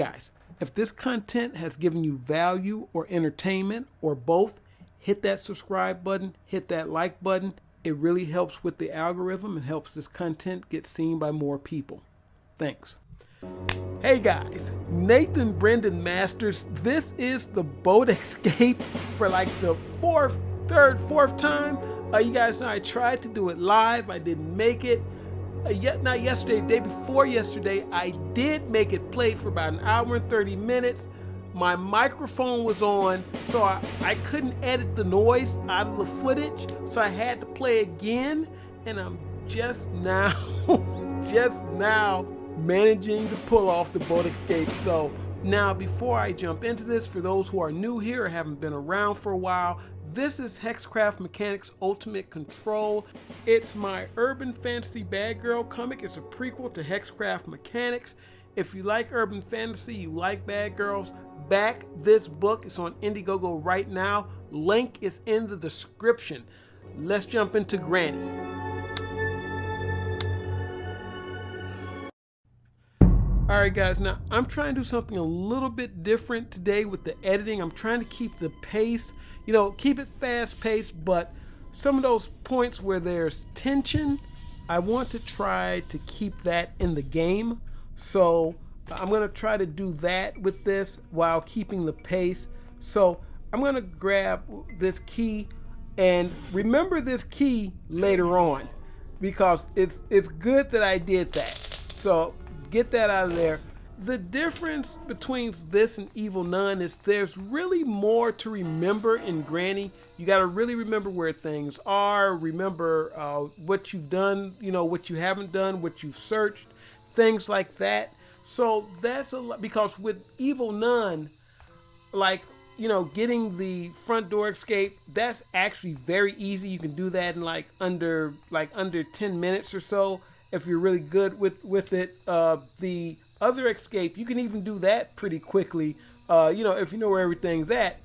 Guys, if this content has given you value or entertainment or both, hit that subscribe button, hit that like button. It really helps with the algorithm and helps this content get seen by more people. Thanks. Hey guys, Nathyn Brendan Masters. This is the boat escape for like the fourth time. You guys know I tried to do it live. I didn't make it. Not yesterday, the day before yesterday, I did make it. Played for about an hour and 30 minutes. My microphone was on, so I couldn't edit the noise out of the footage, so I had to play again, and I'm just now managing to pull off the boat escape. So now, before I jump into this, for those who are new here or haven't been around for a while, this is Hexcraft Mechanics Ultimate Control. It's my urban fantasy bad girl comic. It's a prequel to Hexcraft Mechanics. If you like urban fantasy, you like bad girls, back this book. It's on Indiegogo right now. Link is in the description. Let's jump into Granny. Alright guys, now I'm trying to do something a little bit different today with the editing. I'm trying to keep the pace, keep it fast paced, but some of those points where there's tension, I want to try to keep that in the game. So I'm going to try to do that with this while keeping the pace. So I'm going to grab this key and remember this key later on, because it's good that I did that. So get that out of there. The difference between this and Evil Nun is there's really more to remember in Granny. You got to really remember where things are, remember what you've done, what you haven't done, what you've searched, things like that. So that's a lot, because with Evil Nun, getting the front door escape, that's actually very easy. You can do that in under 10 minutes or so if you're really good with it. The other escape, you can even do that pretty quickly, if you know where everything's at.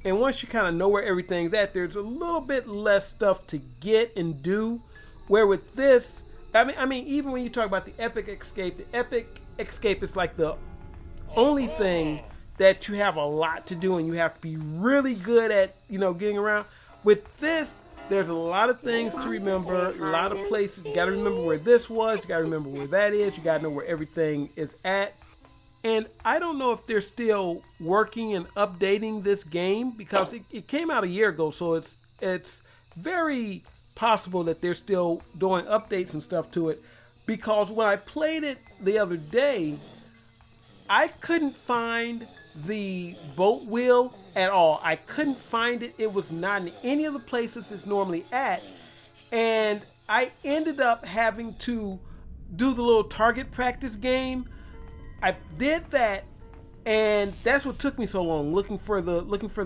And once you kind of know where everything's at, there's a little bit less stuff to get and do. Where with this, I mean, even when you talk about the epic escape is like the only thing that you have a lot to do, and you have to be really good at, getting around. With this, there's a lot of things to remember, a lot of places. You got to remember where this was, you got to remember where that is, you got to know where everything is at. And I don't know if they're still working and updating this game, because it came out a year ago, so it's very possible that they're still doing updates and stuff to it. Because when I played it the other day, I couldn't find the boat wheel at all. I couldn't find it. It was not in any of the places it's normally at. And I ended up having to do the little target practice game. I did that, and that's what took me so long, looking for the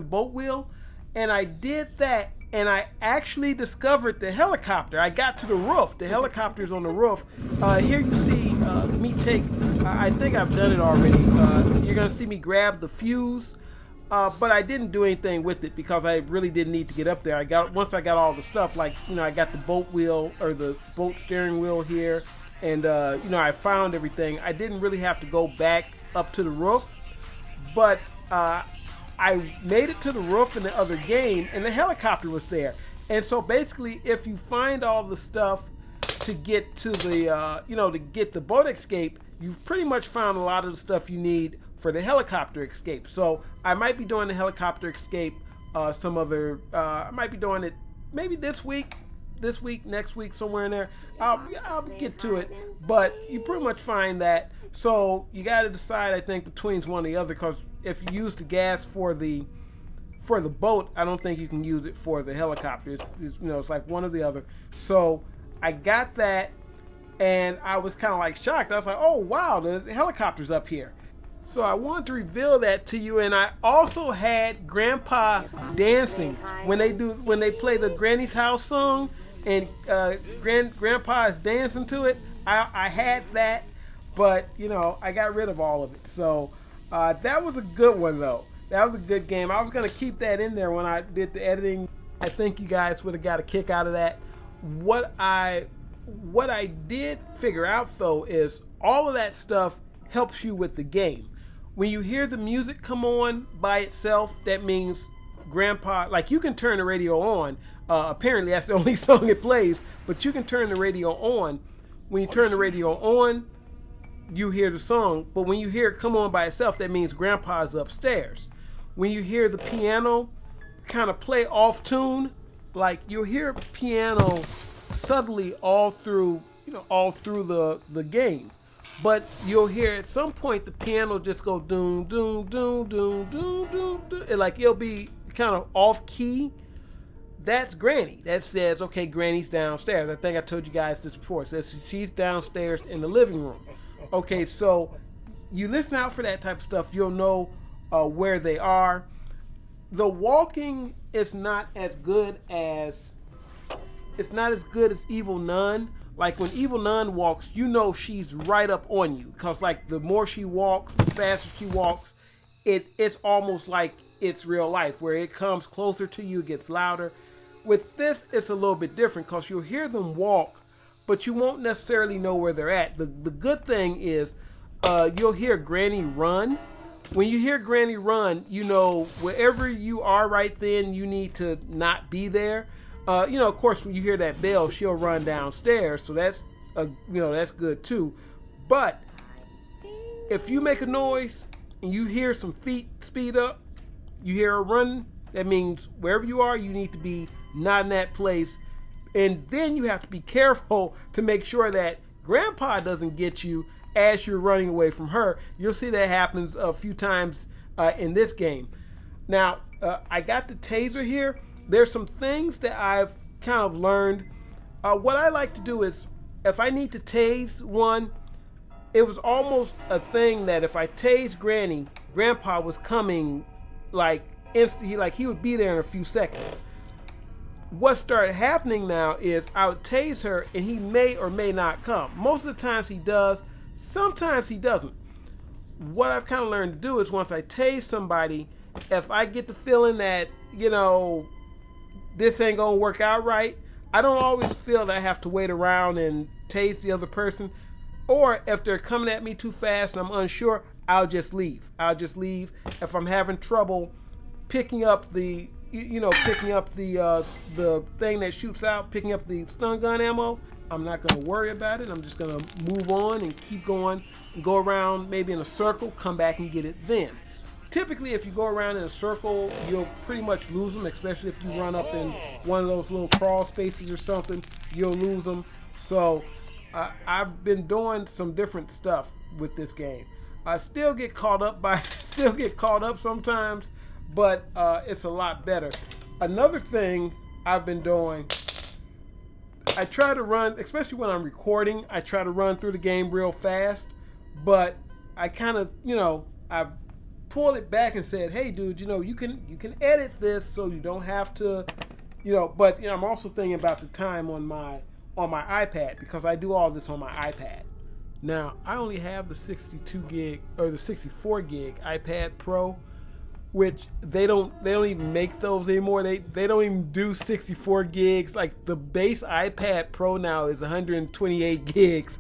boat wheel. And I did that, and I actually discovered the helicopter. I got to the roof. The helicopter's on the roof. Here you see me take, I think I've done it already. You're going to see me grab the fuse, but I didn't do anything with it because I really didn't need to get up there. Once I got all the stuff, I got the boat wheel, or the boat steering wheel here, and I found everything. I didn't really have to go back up to the roof, but I made it to the roof in the other game, and the helicopter was there. And so basically, if you find all the stuff to get to the, to get the boat escape, you've pretty much found a lot of the stuff you need for the helicopter escape. So I might be doing the helicopter escape I might be doing it maybe this week, next week, somewhere in there. I'll get to it, but you pretty much find that. So you got to decide, I think, between one or the other, because if you use the gas for the boat, I don't think you can use it for the helicopter. It's like one or the other. So I got that, and I was kind of shocked. I was like, oh wow, the helicopter's up here. So I wanted to reveal that to you, and I also had Grandpa dancing when they play the Granny's House song, and Grandpa is dancing to it. I had that, but I got rid of all of it. So that was a good one though. That was a good game. I was gonna keep that in there when I did the editing. I think you guys would have got a kick out of that. What I did figure out though is all of that stuff helps you with the game. When you hear the music come on by itself, that means Grandpa, like you can turn the radio on. Apparently that's the only song it plays, but you can turn the radio on. When you turn the radio on, you hear the song, but when you hear it come on by itself, that means Grandpa's upstairs. When you hear the piano kind of play off tune, like you'll hear piano subtly all through the game. But you'll hear at some point the piano just go doom doom doom doom doom doom doom. Like it'll be kind of off key. That's Granny. That says, okay, Granny's downstairs. I think I told you guys this before. It says she's downstairs in the living room. Okay, so you listen out for that type of stuff. You'll know where they are. The walking is not as good as Evil Nun. Like when Evil Nun walks, you know she's right up on you, because like the more she walks, the faster she walks, it's almost like it's real life, where it comes closer to you, it gets louder. With this, it's a little bit different, because you'll hear them walk, but you won't necessarily know where they're at. The good thing is you'll hear Granny run. When you hear Granny run, you know wherever you are right then, you need to not be there. Of course, when you hear that bell, she'll run downstairs, so that's that's good too. But if you make a noise and you hear some feet speed up, you hear her running, that means wherever you are, you need to be not in that place. And then you have to be careful to make sure that Grandpa doesn't get you as you're running away from her. You'll see that happens a few times in this game. Now, I got the taser here. There's some things that I've kind of learned. What I like to do is, if I need to tase one, it was almost a thing that if I tased Granny, Grandpa was coming like instantly, like he would be there in a few seconds. What started happening now is I would tase her and he may or may not come. Most of the times he does, sometimes he doesn't. What I've kind of learned to do is once I tase somebody, if I get the feeling that, this ain't gonna work out right, I don't always feel that I have to wait around and tase the other person. Or if they're coming at me too fast and I'm unsure, I'll just leave. If I'm having trouble picking up the thing that shoots out, picking up the stun gun ammo, I'm not going to worry about it. I'm just going to move on and keep going and go around maybe in a circle, come back and get it then. Typically, if you go around in a circle, you'll pretty much lose them, especially if you run up in one of those little crawl spaces or something, you'll lose them. So I've been doing some different stuff with this game. I still get caught up sometimes, but it's a lot better. Another thing I've been doing, I try to run, especially when I'm recording, I try to run through the game real fast, but I kind of, I've pulled it back and said, hey dude, you can edit this so you don't have to, but I'm also thinking about the time on my iPad, because I do all this on my iPad. Now, I only have the 62 gig or the 64 gig iPad Pro, which they don't even make those anymore. They don't even do 64 gigs. Like the base iPad Pro now is 128 gigs.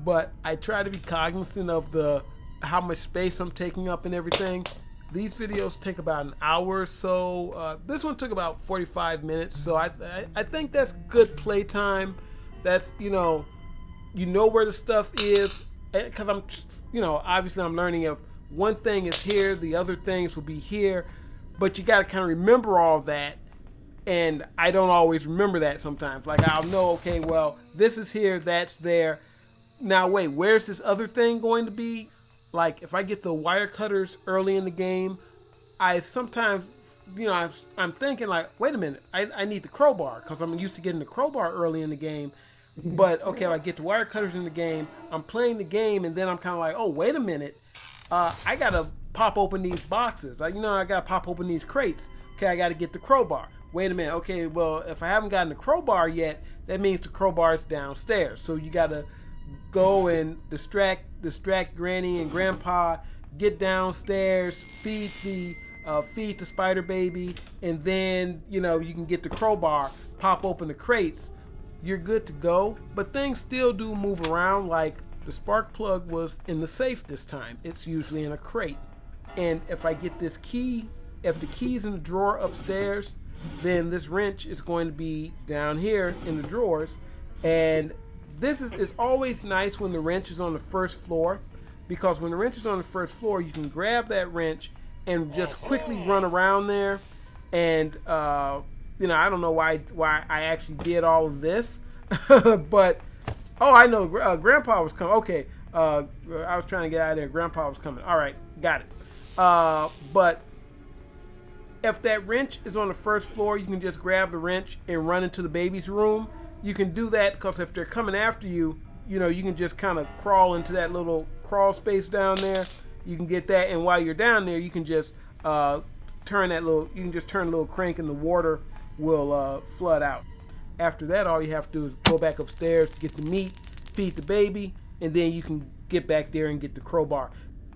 But I try to be cognizant of how much space I'm taking up and everything. These videos take about an hour or so. This one took about 45 minutes, so I think that's good playtime. That's where the stuff is, because I'm obviously I'm learning if one thing is here, the other things will be here, but you got to kind of remember all that, and I don't always remember that sometimes. Like I'll know, okay, well, this is here, that's there. Now wait, where's this other thing going to be? Like if I get the wire cutters early in the game, I sometimes, I'm thinking like, wait a minute, I need the crowbar, because I'm used to getting the crowbar early in the game. But okay, I get the wire cutters in the game, I'm playing the game, and then I'm kind of like, oh, wait a minute, I gotta pop open these boxes. I gotta pop open these crates. Okay, I gotta get the crowbar. Wait a minute, okay, well, if I haven't gotten the crowbar yet, that means the crowbar is downstairs. So you gotta go and distract Granny and Grandpa, get downstairs, feed the spider baby, and then you can get the crowbar, pop open the crates. You're good to go, but things still do move around. Like the spark plug was in the safe this time. It's usually in a crate. And if I get this key, if the key's in the drawer upstairs, then this wrench is going to be down here in the drawers. And this is always nice when the wrench is on the first floor, because when the wrench is on the first floor, you can grab that wrench and just quickly run around there. And you know, I don't know why I actually did all of this, but oh, I know, Grandpa was coming. Okay, I was trying to get out of there. Grandpa was coming. All right, got it. But if that wrench is on the first floor, you can just grab the wrench and run into the baby's room. You can do that because if they're coming after you, you know, you can just kind of crawl into that little crawl space down there. You can get that, and while you're down there, you can just turn a little crank and the water will flood out. After that, all you have to do is go back upstairs, get the meat, feed the baby, and then you can get back there and get the crowbar.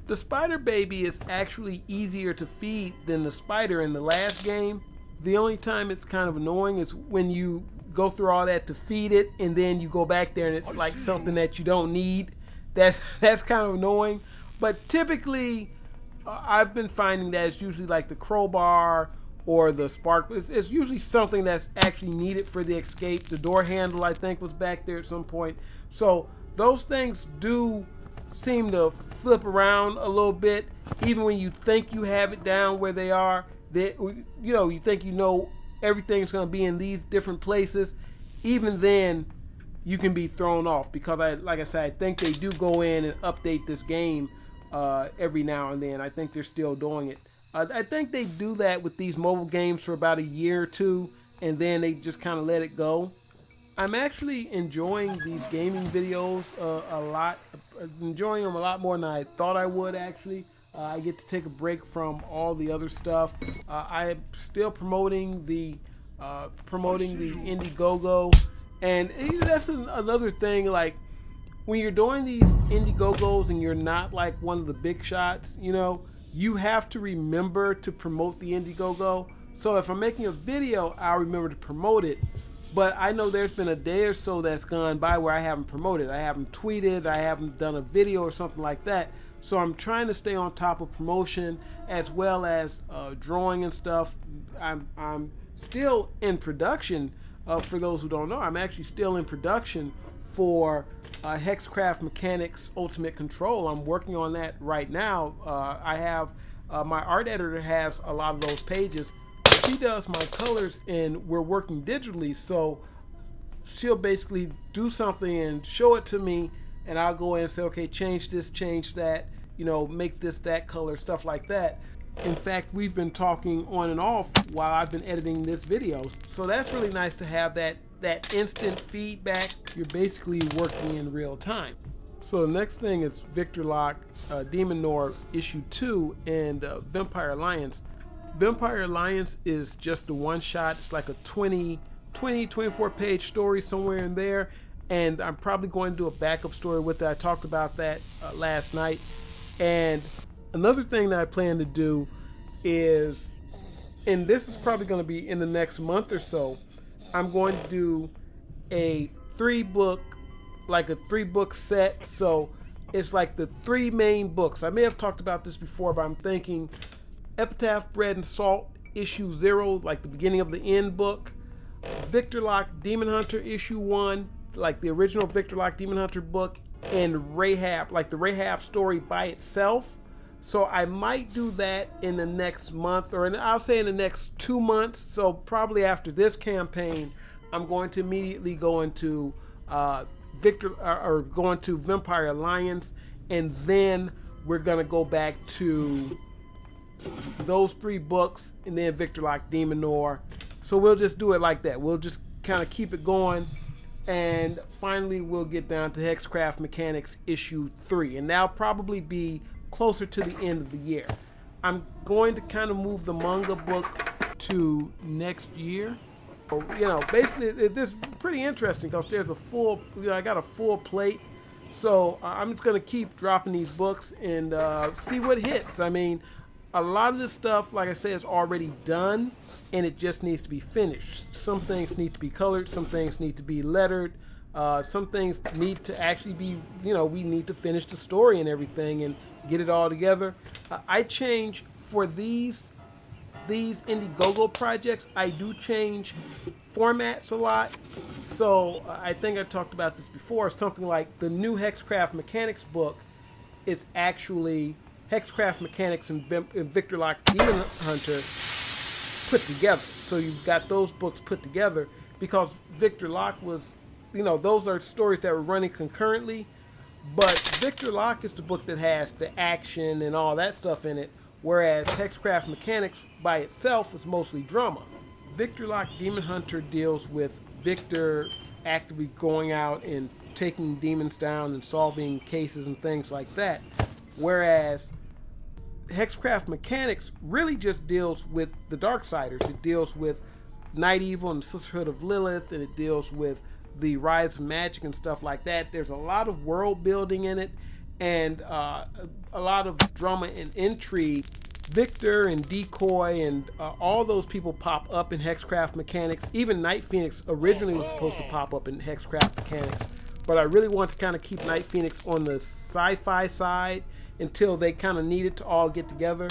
The spider baby is actually easier to feed than the spider in the last game. The only time it's kind of annoying is when you go through all that to feed it, and then you go back there and it's like something that you don't need. That's kind of annoying. But typically, I've been finding that it's usually like the crowbar or the spark. It's usually something that's actually needed for the escape. The door handle, I think, was back there at some point. So those things do seem to flip around a little bit, even when you think you have it down where they are. You think you know everything's going to be in these different places. Even then, you can be thrown off because, like I said, I think they do go in and update this game every now and then. I think they're still doing it. I think they do that with these mobile games for about a year or two, and then they just kind of let it go. I'm actually enjoying these gaming videos a lot, enjoying them a lot more than I thought I would, actually. I get to take a break from all the other stuff. I'm still promoting the Indiegogo, and that's another thing. Like when you're doing these Indiegogos and you're not like one of the big shots, you know, you have to remember to promote the Indiegogo. So if I'm making a video, I'll remember to promote it. But I know there's been a day or so that's gone by where I haven't promoted. I haven't tweeted, I haven't done a video or something like that. So I'm trying to stay on top of promotion as well as drawing and stuff. I'm still in production. For those who don't know, I'm actually still in production for Hexcraft Mechanics Ultimate Control. I'm working on that right now. I have my art editor has a lot of those pages. She does my colors, and we're working digitally, so she'll basically do something and show it to me, and I'll go in and say, okay, change this, change that, you know, make this that color, stuff like that. In fact, we've been talking on and off while I've been editing this video, so that's really nice to have that instant feedback. You're basically working in real time. So the next thing is Victor Lock, Demon Noir issue 2, and Vampire Alliance. Vampire Alliance is just a one-shot. It's like a 24 page story somewhere in there, and I'm probably going to do a backup story with it. I talked about that last night. And another thing that I plan to do is, and this is probably going to be in the next month or so, I'm going to do a 3-book set. So it's like the 3 main books. I may have talked about this before, but I'm thinking Epitaph Bread and Salt issue 0, like the beginning of the end book. Victor Lock Demon Hunter issue 1, like the original Victor Lock Demon Hunter book, and Rahab, like the Rahab story by itself. So I might do that in the next month, or I'll say in the next 2 months. So probably after this campaign, I'm going to immediately go into going to Vampire Alliance, and then we're gonna go back to those 3 books, and then Victor Lock Demon Noir. So we'll just do it like that. We'll just kind of keep it going, and finally we'll get down to Hexcraft Mechanics issue 3, and that'll probably be closer to the end of the year. I'm going to kind of move the manga book to next year. You know, basically this is pretty interesting because there's a full, I got a full plate. So I'm just going to keep dropping these books and see what hits. I mean, a lot of this stuff, like I said, is already done, and it just needs to be finished. Some things need to be colored, some things need to be lettered, Some things need to actually be, we need to finish the story and everything and get it all together. I change for these Indiegogo projects. I do change formats a lot. So I think I talked about this before. Something like the new Hexcraft Mechanics book is actually Hexcraft Mechanics and Victor Lock Demon Hunter put together. So you've got those books put together because Victor Lock was, those are stories that were running concurrently. But Victor Lock is the book that has the action and all that stuff in it, whereas Hexcraft Mechanics by itself is mostly drama. Victor Lock Demon Hunter deals with Victor actively going out and taking demons down and solving cases and things like that, whereas Hexcraft Mechanics really just deals with the Darksiders. It deals with Night Evil and the Sisterhood of Lilith, and it deals with the rise of magic and stuff like that. There's a lot of world building in it and a lot of drama and intrigue. Victor and Decoy and all those people pop up in Hexcraft Mechanics. Even Night Phoenix originally was supposed to pop up in Hexcraft Mechanics, but I really want to kind of keep Night Phoenix on the sci-fi side until they kind of need it to all get together.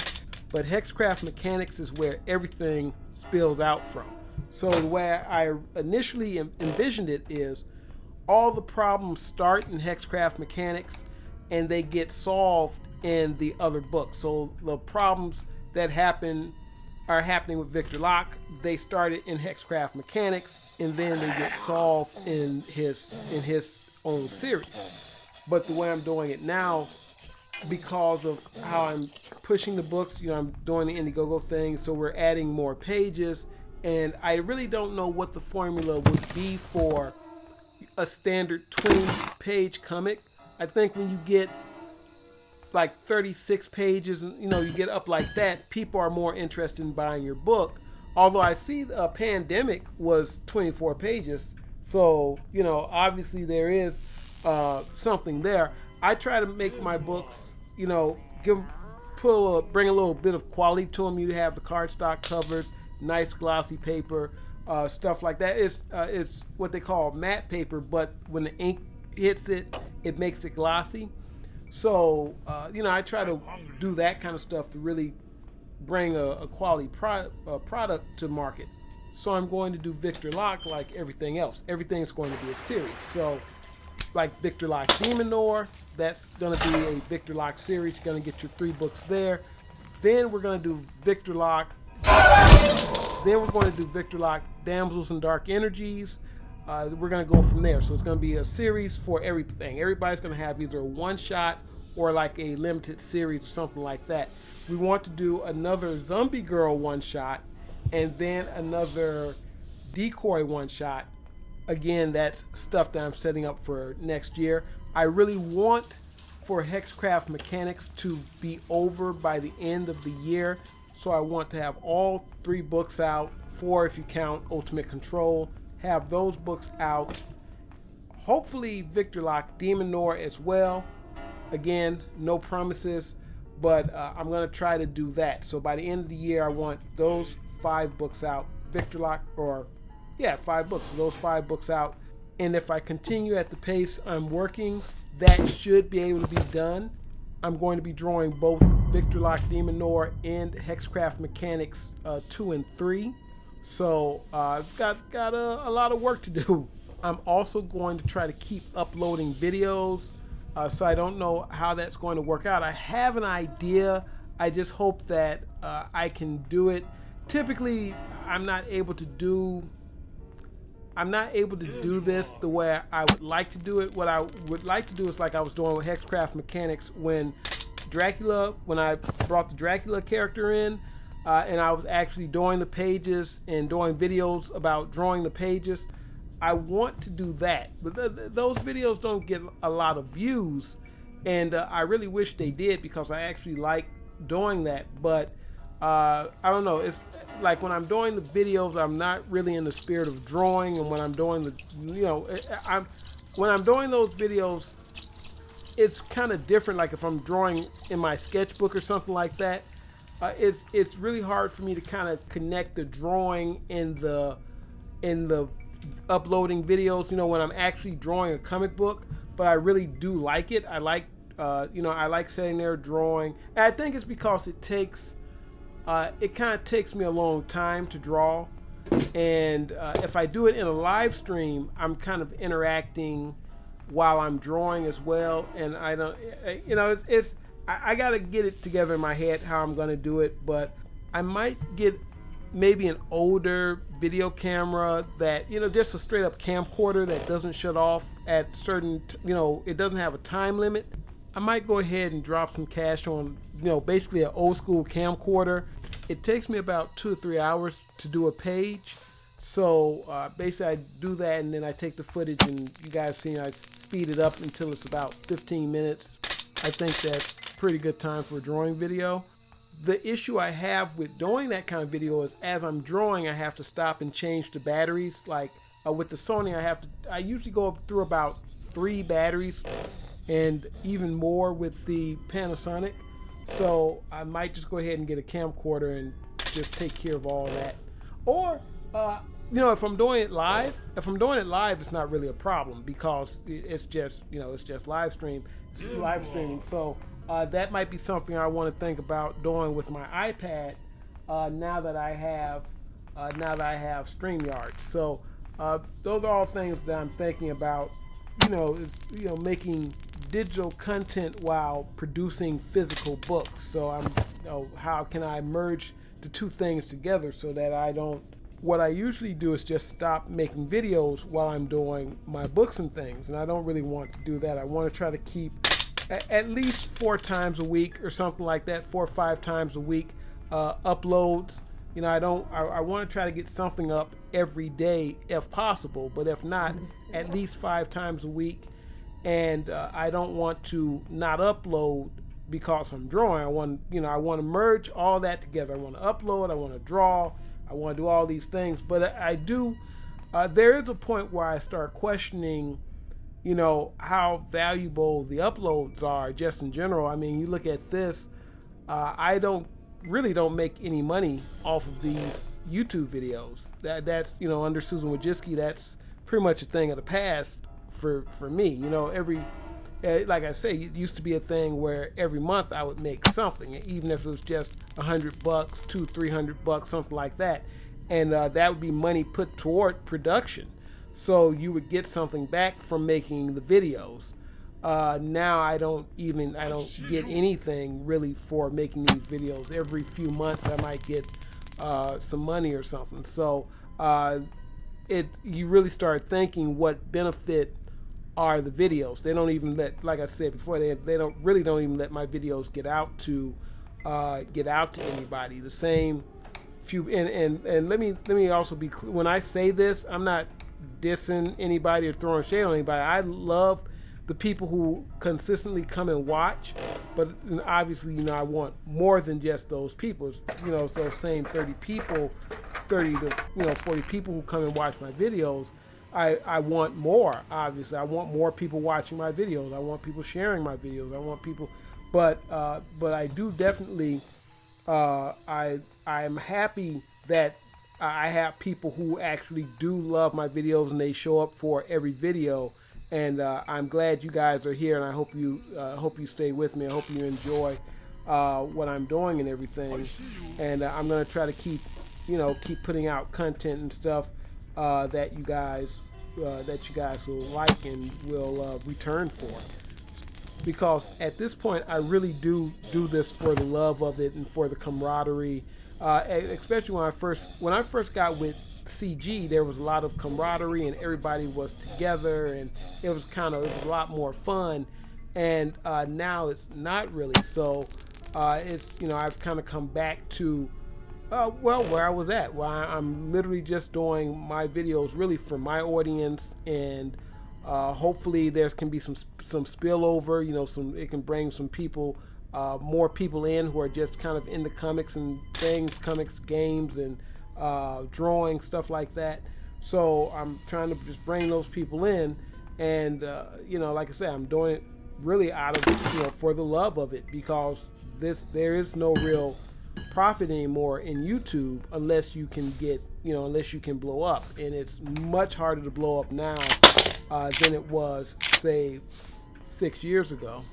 But Hexcraft Mechanics is where everything spills out from. So the way I initially envisioned it is all the problems start in Hexcraft Mechanics and they get solved in the other books. So the problems that are happening with Victor Lock, they started in Hexcraft Mechanics and then they get solved in his own series. But the way I'm doing it now, because of how I'm pushing the books, I'm doing the Indiegogo thing, so we're adding more pages, and I really don't know what the formula would be for a standard 20-page comic. I think when you get like 36 pages, and you get up like that, people are more interested in buying your book. Although I see Pandemic was 24 pages, so obviously there is something there. I try to make my books, bring a little bit of quality to them. You have the cardstock covers, nice glossy paper, stuff like that. It's what they call matte paper, but when the ink hits it, it makes it glossy. So, I try to do that kind of stuff to really bring a quality product to market. So I'm going to do Victor Lock like everything else. Everything's going to be a series. So, like Victor Lock Demon Noir, that's going to be a Victor Lock series. Going to get your 3 books there. Then we're going to do Victor Lock. Then we're going to do Victor Lock Damsels and Dark Energies. We're going to go from there. So it's going to be a series for everything. Everybody's going to have either a one-shot or like a limited series or something like that. We want to do another Zombie Girl one-shot and then another Decoy one-shot. Again, that's stuff that I'm setting up for next year. I really want for Hexcraft Mechanics to be over by the end of the year. So I want to have all 3 books out, 4 if you count Ultimate Control, have those books out. Hopefully Victor Lock Demon Noir as well. Again, no promises, but I'm going to try to do that. So by the end of the year, I want those 5 books out. Victor Lock, 5 books. Those 5 books out. And if I continue at the pace I'm working, that should be able to be done. I'm going to be drawing both Victor Lock Demon Noir and Hexcraft Mechanics 2 and 3. So I've got a lot of work to do. I'm also going to try to keep uploading videos. So I don't know how that's going to work out. I have an idea. I just hope that I can do it. Typically, I'm not able to do this the way I would like to do it. What I would like to do is like I was doing with Hexcraft Mechanics when I brought the Dracula character in, and I was actually drawing the pages and doing videos about drawing the pages. I want to do that, but those videos don't get a lot of views, and I really wish they did because I actually like doing that. But I don't know. It's like when I'm doing the videos, I'm not really in the spirit of drawing, and when I'm doing when I'm doing those videos, it's kind of different. Like if I'm drawing in my sketchbook or something like that, it's really hard for me to kind of connect the drawing and the uploading videos, when I'm actually drawing a comic book, but I really do like it. I like, I like sitting there drawing. And I think it's because it kind of takes me a long time to draw. And if I do it in a live stream, I'm kind of interacting while I'm drawing as well. And I don't, I got to get it together in my head how I'm going to do it. But I might get maybe an older video camera that, just a straight up camcorder that doesn't shut off at certain, it doesn't have a time limit. I might go ahead and drop some cash on, basically an old school camcorder. It takes me about 2 or 3 hours to do a page. So basically I do that, and then I take the footage, and you guys see I speed it up until it's about 15 minutes. I think that's pretty good time for a drawing video. The issue I have with doing that kind of video is as I'm drawing, I have to stop and change the batteries. Like with the Sony, I usually go up through about 3 batteries, and even more with the Panasonic. So I might just go ahead and get a camcorder and just take care of all that. Or, if I'm doing it live, it's not really a problem because it's just live streaming. So that might be something I want to think about doing with my iPad now that I have StreamYard. So those are all things that I'm thinking about. Making digital content while producing physical books. So how can I merge the two things together so that I don't. What I usually do is just stop making videos while I'm doing my books and things, and I don't really want to do that. I want to try to keep at least 4 times a week or something like that, 4 or 5 times a week uploads. I want to try to get something up every day if possible, but if not, at least 5 times a week. And I don't want to not upload because I'm drawing. I want to merge all that together. I want to upload, I want to draw, I want to do all these things. But I do, there is a point where I start questioning, how valuable the uploads are just in general. I mean, you look at this, I don't make any money off of these YouTube videos. That's under Susan Wojcicki, that's pretty much a thing of the past for me. Like I say, it used to be a thing where every month I would make something, even if it was just $100, $200-300, something like that, and that would be money put toward production. So you would get something back from making the videos. Now I don't get anything really for making these videos. Every few months I might get some money or something. So you really start thinking what benefit are the videos. They don't even like I said before, they don't even let my videos get out to anybody. The same few and let me also be clear. When I say this, I'm not dissing anybody or throwing shade on anybody. I love the people who consistently come and watch, but obviously, I want more than just those people. So those same 30 to 40 people who come and watch my videos, I want more. Obviously, I want more people watching my videos. I want people sharing my videos. I want people, but I do definitely. I'm happy that I have people who actually do love my videos and they show up for every video. And I'm glad you guys are here, and I hope you stay with me. I hope you enjoy what I'm doing and everything. And I'm gonna try to keep putting out content and stuff that you guys will like and will return for. Because at this point, I really do this for the love of it and for the camaraderie. Especially when I first got with CG, there was a lot of camaraderie and everybody was together, and it was a lot more fun. And now it's not really. So it's I've kind of come back to where I was at. Well, I'm literally just doing my videos really for my audience, and hopefully there can be some spillover. It can bring some people, more people in who are just kind of into comics and things, comics, games, and drawing, stuff like that. So I'm trying to just bring those people in, and like I said, I'm doing it really out of for the love of it, because there is no real profit anymore in YouTube unless you can get, unless you can blow up. And it's much harder to blow up now than it was, say, 6 years ago.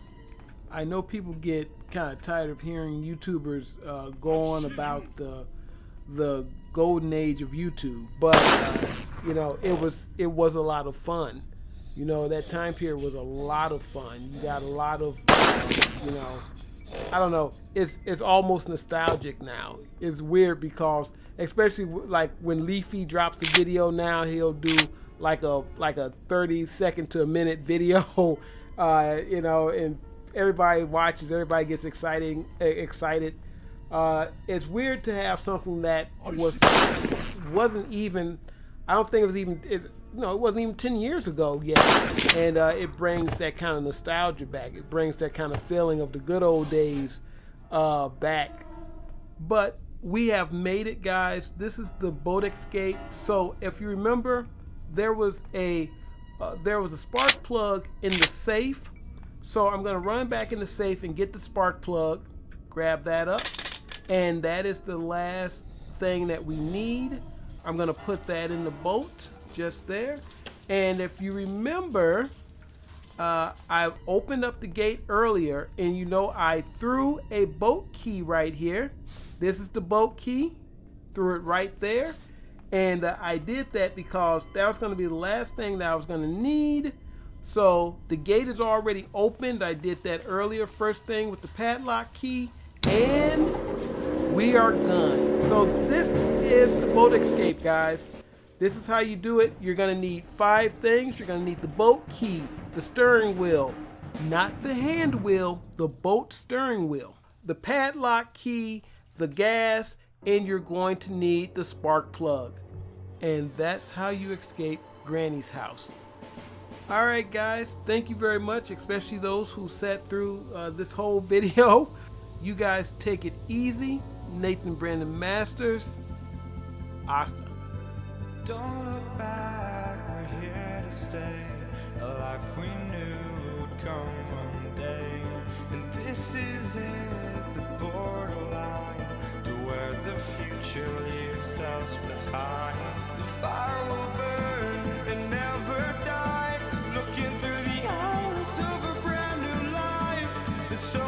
I know people get kind of tired of hearing YouTubers go on about the golden age of YouTube, but it was a lot of fun. That time period was a lot of fun. You got a lot of I don't know. It's almost nostalgic now. It's weird because, especially like when Leafy drops a video now, he'll do like a 30-second to a minute video, and everybody watches. Everybody gets excited. It's weird to have something that wasn't even. I don't think it was even. It wasn't even 10 years ago yet, and it brings that kind of nostalgia back. It brings that kind of feeling of the good old days back. But we have made it, guys. This is the boat escape. So if you remember, there was a spark plug in the safe. So I'm going to run back in the safe and get the spark plug, grab that up, and that is the last thing that we need. I'm going to put that in the boat just there. And if you remember, I opened up the gate earlier, and I threw a boat key right here. This is the boat key. Threw it right there. And I did that because that was going to be the last thing that I was going to need. So the gate is already opened. I did that earlier, first thing with the padlock key, and we are done. So this is the boat escape, guys. This is how you do it. You're going to need 5 things. You're going to need the boat key, the steering wheel, not the hand wheel, the boat steering wheel, the padlock key, the gas, and you're going to need the spark plug. And that's how you escape Granny's house. All right, guys, thank you very much, especially those who sat through this whole video. You guys take it easy. Nathyn Brandon Masters. Hasta. Don't look back, we're here to stay. A life we knew would come one day. And this is it, the borderline to where the future leaves us behind. The fire will burn and never die. Looking through the eyes of a brand new life. It's so